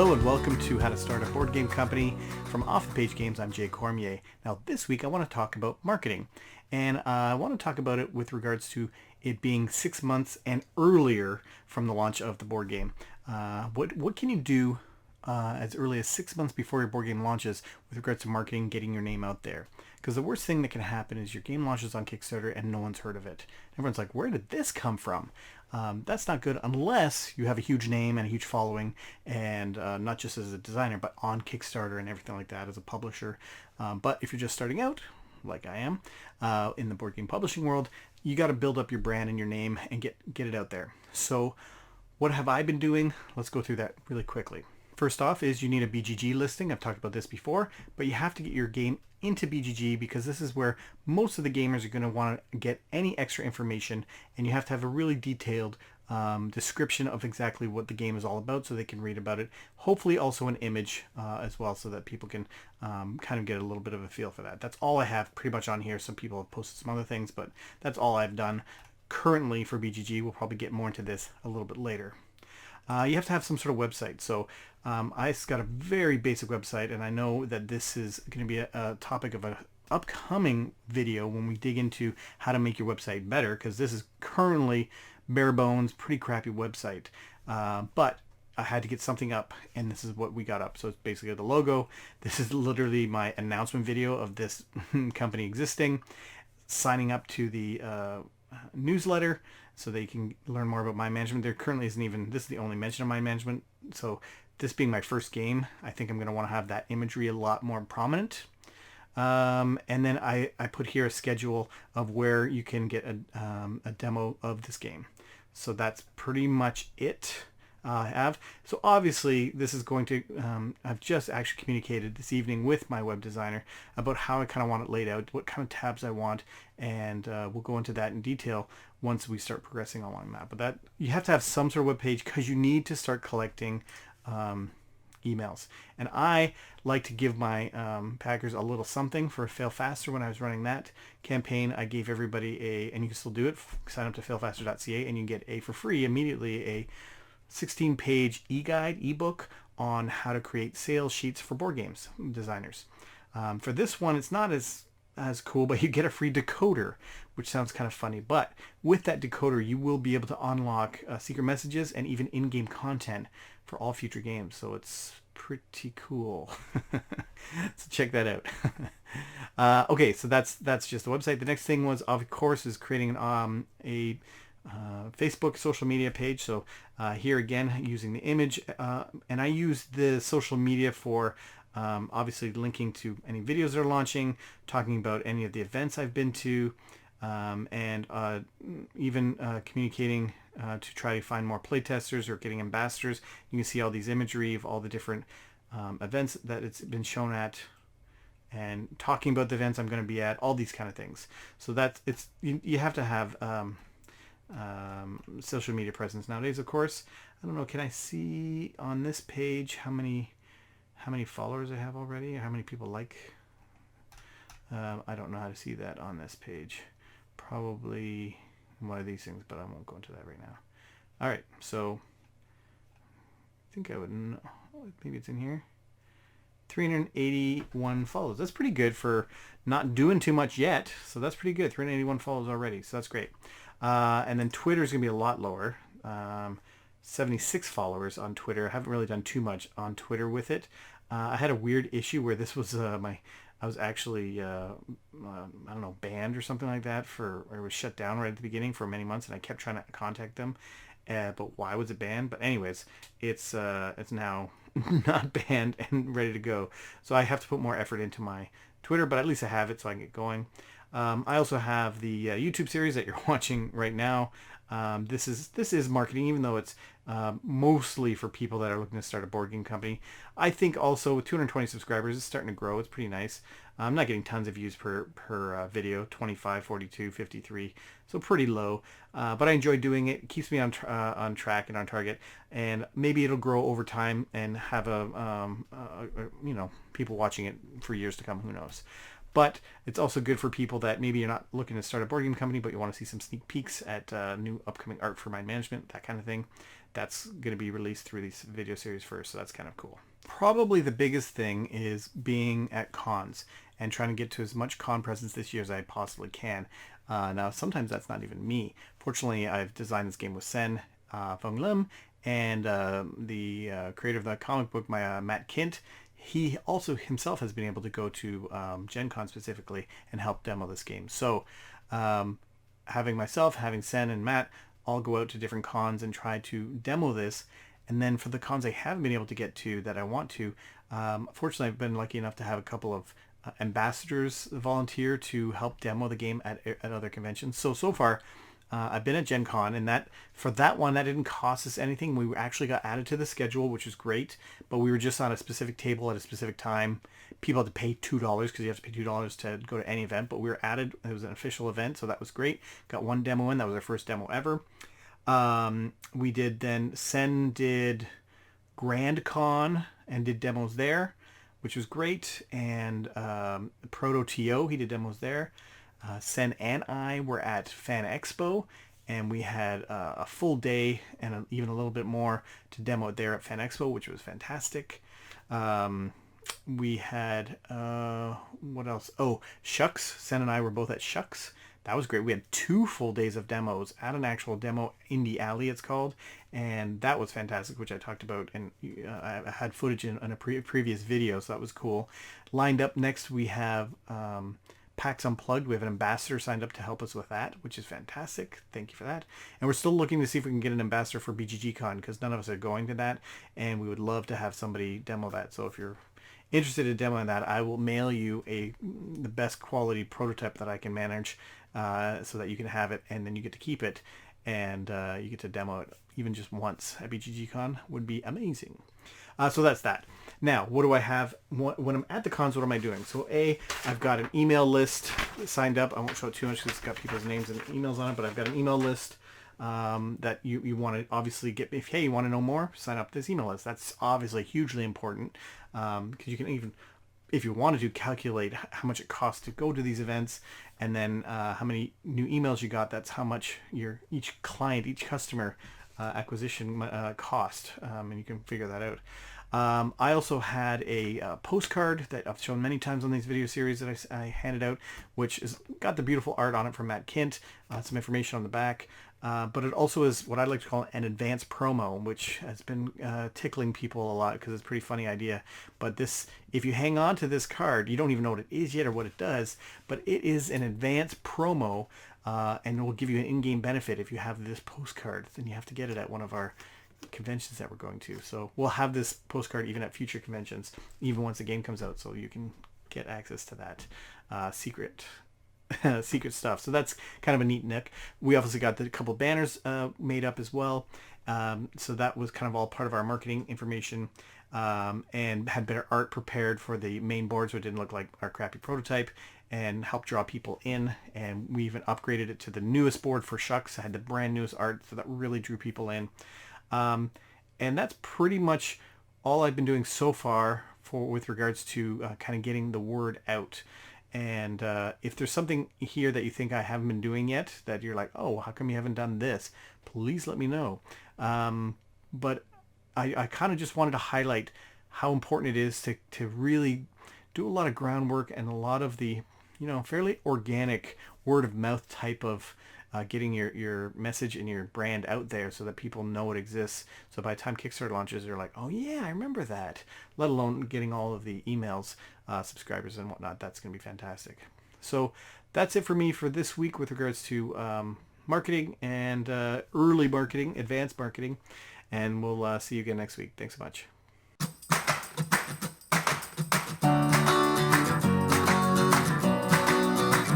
Hello and welcome to How to Start a Board Game Company from Off the Page Games. I'm Jay Cormier. Now this week I want to talk about marketing, and I want to talk about it with regards to it being 6 months and earlier from the launch of the board game. What can you do as early as 6 months before your board game launches with regards to marketing, getting your name out there? Because the worst thing that can happen is your game launches on Kickstarter and no one's heard of it. Everyone's like, where did this come from? That's not good unless you have a huge name and a huge following, and not just as a designer, but on Kickstarter and everything like that as a publisher. But if you're just starting out, like I am, in the board game publishing world, you got to build up your brand and your name and get it out there. So what have I been doing? Let's go through that really quickly. First off is you need a BGG listing. I've talked about this before, but you have to get your game into BGG because this is where most of the gamers are going to want to get any extra information, and you have to have a really detailed description of exactly what the game is all about so they can read about it. Hopefully also an image as well, so that people can kind of get a little bit of a feel for that. That's all I have pretty much on here. Some people have posted some other things, but that's all I've done currently for BGG. We'll probably get more into this a little bit later. You have to have some sort of website. So I've got a very basic website, and I know that this is going to be a topic of an upcoming video when we dig into how to make your website better, because this is currently bare bones, pretty crappy website. But I had to get something up, and this is what we got up. So it's basically the logo. This is literally my announcement video of this company existing, signing up to the newsletter so they can learn more about my management. There currently isn't even, this is the only mention of my management. So this being my first game, I think I'm going to want to have that imagery a lot more prominent. And then I put here a schedule of where you can get a demo of this game. So that's pretty much it. I have. So obviously this is going to, I've just actually communicated this evening with my web designer about how I kind of want it laid out, what kind of tabs I want, and we'll go into that in detail once we start progressing along that. But that, you have to have some sort of web page because you need to start collecting emails. And I like to give my packers a little something for Fail Faster. When I was running that campaign, I gave everybody and you can still do it, sign up to failfaster.ca and you can get for free immediately a 16-page e-guide, ebook on how to create sales sheets for board games designers. For this one, it's not as cool, but you get a free decoder, which sounds kind of funny. But with that decoder, you will be able to unlock secret messages and even in-game content for all future games. So it's pretty cool. So check that out. Okay, so that's just the website. The next thing was, of course, is creating a Facebook social media page. So here again, using the image, and I use the social media for obviously linking to any videos that are launching, talking about any of the events I've been to, and even communicating to try to find more playtesters or getting ambassadors. You can see all these imagery of all the different events that it's been shown at, and talking about the events I'm going to be at, all these kind of things. So that's, you have to have social media presence nowadays. Of course, I don't know, can I see on this page how many followers I have already, or how many people like? I don't know how to see that on this page. Probably one of these things, but I won't go into that right now. All right, so I think I would know, maybe it's in here. 381 follows. That's pretty good for not doing too much yet. So that's pretty good. 381 follows already. So that's great. And then Twitter is going to be a lot lower. 76 followers on Twitter. I haven't really done too much on Twitter with it. I had a weird issue where this was I was actually I don't know, banned or something like that, or it was shut down right at the beginning for many months, and I kept trying to contact them. But why was it banned? But anyways, it's now not banned and ready to go. So I have to put more effort into my Twitter, but at least I have it so I can get going. I also have the YouTube series that you're watching right now. This is marketing, even though it's mostly for people that are looking to start a board game company. I think also with 220 subscribers, it's starting to grow. It's pretty nice. I'm not getting tons of views per video, 25, 42, 53, so pretty low. But I enjoy doing it. It keeps me on track and on target, and maybe it'll grow over time and have you know, people watching it for years to come. Who knows? But it's also good for people that maybe you're not looking to start a board game company, but you want to see some sneak peeks at new upcoming art for mind management, that kind of thing. That's going to be released through these video series first, so that's kind of cool. Probably the biggest thing is being at cons and trying to get to as much con presence this year as I possibly can. Now, sometimes that's not even me. Fortunately, I've designed this game with Sen Feng Lim, and the creator of the comic book, Matt Kint. He also himself has been able to go to Gen Con specifically and help demo this game. So having myself, having Sen and Matt all go out to different cons and try to demo this. And then for the cons I haven't been able to get to that I want to, fortunately I've been lucky enough to have a couple of ambassadors volunteer to help demo the game at other conventions. So far, I've been at Gen Con, and that didn't cost us anything. We actually got added to the schedule, which is great, but we were just on a specific table at a specific time. People had to pay $2 because you have to pay $2 to go to any event, but we were added. It was an official event, so that was great. Got one demo in. That was our first demo ever. We did then, Sen did Grand Con and did demos there, which was great. And Proto TO, he did demos there. Sen and I were at Fan Expo, and we had a full day and even a little bit more to demo it there at Fan Expo, which was fantastic. We had, what else? Oh, Shucks. Sen and I were both at Shucks. That was great. We had 2 full days of demos at an actual demo, Indie Alley it's called, and that was fantastic, which I talked about, and I had footage in a previous video, so that was cool. Lined up next, we have PAX Unplugged. We have an ambassador signed up to help us with that, which is fantastic. Thank you for that. And we're still looking to see if we can get an ambassador for BGGCon, because none of us are going to that, and we would love to have somebody demo that. So if you're interested in demoing that, I will mail you the best quality prototype that I can manage, so that you can have it, and then you get to keep it, and you get to demo it even just once at BGGCon. Would be amazing. So that's that. Now, what do I have when I'm at the cons? What am I doing? So I've got an email list signed up. I won't show it too much because it's got people's names and emails on it, but I've got an email list that you want to obviously get. If you want to know more, sign up this email list. That's obviously hugely important, because you can even, if you wanted to, calculate how much it costs to go to these events, and then how many new emails you got. That's how much each customer acquisition cost, and you can figure that out. I also had a postcard that I've shown many times on these video series that I handed out, which has got the beautiful art on it from Matt Kint, some information on the back, but it also is what I like to call an advanced promo, which has been tickling people a lot because it's a pretty funny idea. But this, if you hang on to this card, you don't even know what it is yet or what it does, but it is an advanced promo, and it will give you an in-game benefit if you have this postcard. Then you have to get it at one of our conventions that we're going to. So we'll have this postcard even at future conventions, even once the game comes out, so you can get access to that secret stuff. So that's kind of a neat nick. We obviously got a couple banners made up as well. So that was kind of all part of our marketing information, and had better art prepared for the main board so it didn't look like our crappy prototype, and helped draw people in. And we even upgraded it to the newest board for Shucks. I had the brand newest art, so that really drew people in. And that's pretty much all I've been doing so far with regards to kind of getting the word out. And if there's something here that you think I haven't been doing yet, that you're like, oh, how come you haven't done this? Please let me know. But I kind of just wanted to highlight how important it is to really do a lot of groundwork and a lot of the, fairly organic word of mouth type of getting your message and your brand out there so that people know it exists. So by the time Kickstarter launches, they're like, oh yeah, I remember that. Let alone getting all of the emails, subscribers and whatnot. That's going to be fantastic. So that's it for me for this week with regards to marketing and early marketing, advanced marketing. And we'll see you again next week. Thanks so much.